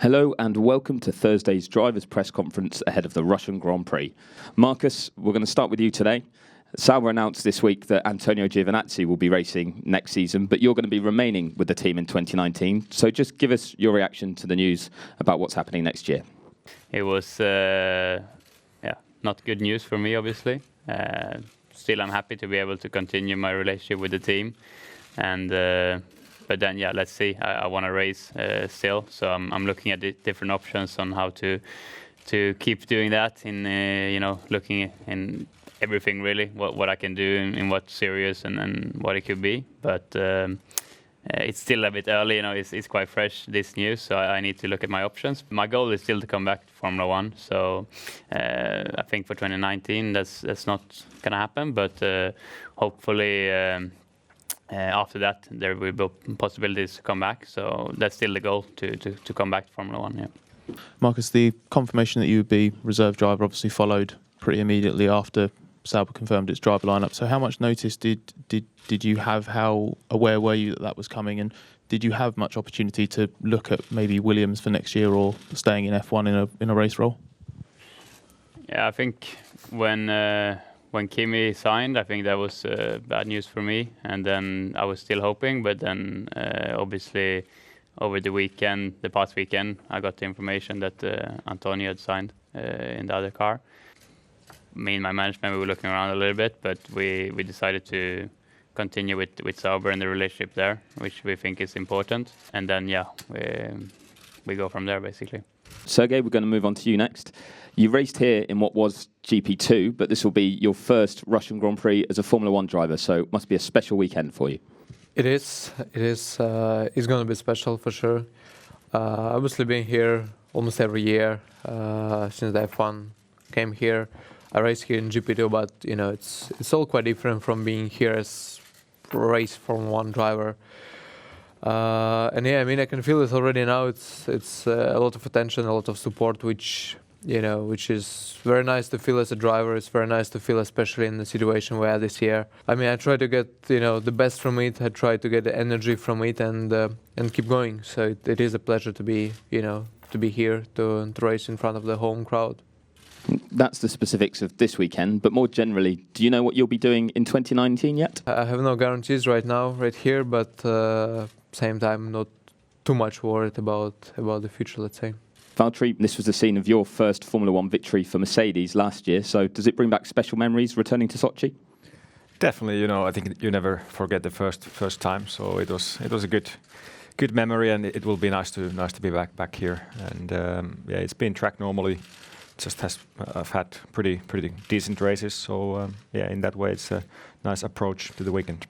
Hello and welcome to Thursday's drivers' press conference ahead of the Russian Grand Prix. Marcus, we're going to start with you today. Sauber announced this week that Antonio Giovinazzi will be racing next season, but you're going to be remaining with the team in 2019. So just give us your reaction to the news about what's happening next year. It was not good news for me, obviously. Still, I'm happy to be able to continue my relationship with the team. But then, let's see. I want to race still, so I'm looking at the different options on how to keep doing that. Looking in everything really, what I can do in what series and what it could be. But it's still a bit early. It's quite fresh, this news, so I need to look at my options. My goal is still to come back to Formula One. So I think for 2019, that's not gonna happen. But hopefully. After that, there will be possibilities to come back. So that's still the goal, to come back to Formula One. Yeah. Marcus, the confirmation that you would be reserve driver obviously followed pretty immediately after Sauber confirmed its driver lineup. So how much notice did you have? How aware were you that was coming? And did you have much opportunity to look at maybe Williams for next year or staying in F1 in a race role? Yeah, I think when Kimi signed, I think that was bad news for me. And then I was still hoping, but then obviously over the past weekend, I got the information that Antonio had signed in the other car. Me and my management, we were looking around a little bit, but we decided to continue with Sauber and the relationship there, which we think is important. And then, we go from there, basically. Sergey, we're going to move on to you next. You raced here in what was GP2, but this will be your first Russian Grand Prix as a Formula One driver, so it must be a special weekend for you. It is. It's going to be special for sure. Obviously, being here almost every year since the F1 came here. I race here in GP2, but it's all quite different from being here as race Formula One driver. I can feel it already now. It's a lot of attention, a lot of support, which is very nice to feel as a driver. It's very nice to feel, especially in the situation we had this year. I try to get the best from it. I try to get the energy from it and keep going. So it is a pleasure to be here to race in front of the home crowd. That's the specifics of this weekend, but more generally, do you know what you'll be doing in 2019 yet? I have no guarantees right now, right here, but same time, not too much worried about the future, let's say. Valtteri, this was the scene of your first Formula One victory for Mercedes last year, so does it bring back special memories returning to Sochi? Definitely, I think you never forget the first time, so it was a good memory, and it will be nice to be back here. And it's been tracked normally. I've had pretty decent races, so in that way it's a nice approach to the weekend.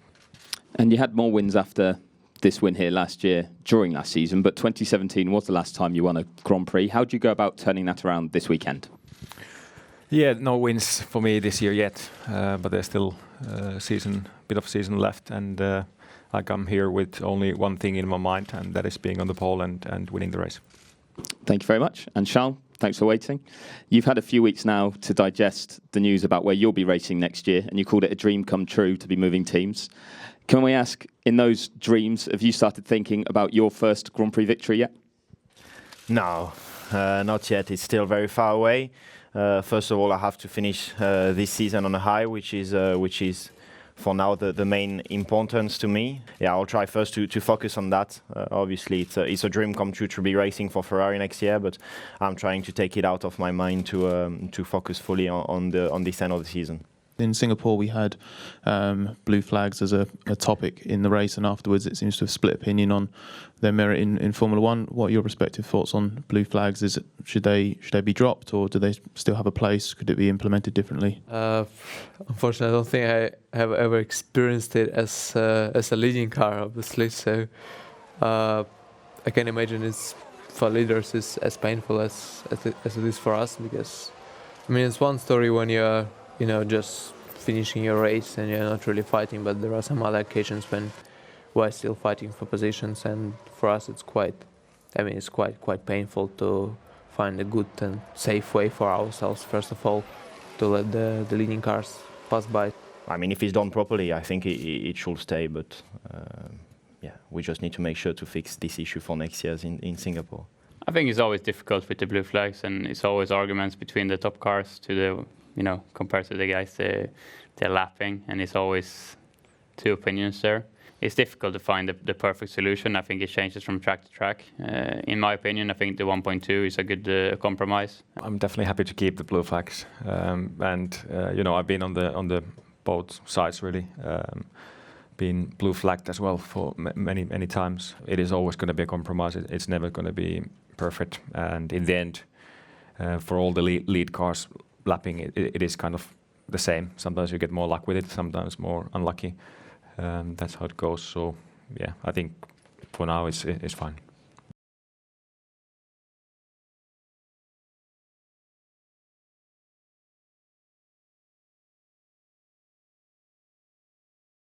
And you had more wins after this win here last year during last season, but 2017 was the last time you won a Grand Prix. How do you go about turning that around this weekend? Yeah, no wins for me this year yet, but there's still bit of season left, and I come here with only one thing in my mind, and that is being on the pole and winning the race. Thank you very much. And Charles, thanks for waiting. You've had a few weeks now to digest the news about where you'll be racing next year, and you called it a dream come true to be moving teams. Can we ask, in those dreams, have you started thinking about your first Grand Prix victory yet? No, not yet. It's still very far away. First of all, I have to finish this season on a high, which is for now the main importance to me. Yeah, I'll try first to focus on that. Obviously, it's a dream come true to be racing for Ferrari next year, but I'm trying to take it out of my mind to focus fully on this end of the season. In Singapore, we had blue flags as a topic in the race, and afterwards it seems to have split opinion on their merit in Formula One. What are your respective thoughts on blue flags? Should they be dropped, or do they still have a place? Could it be implemented differently? Unfortunately, I don't think I have ever experienced it as a leading car, obviously. So I can imagine it's for leaders is as painful as it is for us, because it's one story when you're just finishing your race and you're not really fighting, but there are some other occasions when we're still fighting for positions, and for us it's quite painful to find a good and safe way for ourselves, first of all, to let the leading cars pass by. If it's done properly, I think it should stay, but we just need to make sure to fix this issue for next year in Singapore. I think it's always difficult with the blue flags, and it's always arguments between the top cars to the, compared to the guys they're lapping, and it's always two opinions there. It's difficult to find the perfect solution. I think it changes from track to track. In my opinion, I think the 1.2 is a good compromise. I'm definitely happy to keep the blue flags, and I've been on the both sides really. Been blue flagged as well for many times. It is always going to be a compromise. It's never going to be perfect. And in the end, for all the lead cars lapping, it is kind of the same. Sometimes you get more luck with it, sometimes more unlucky. That's how it goes. So yeah, I think for now it's fine.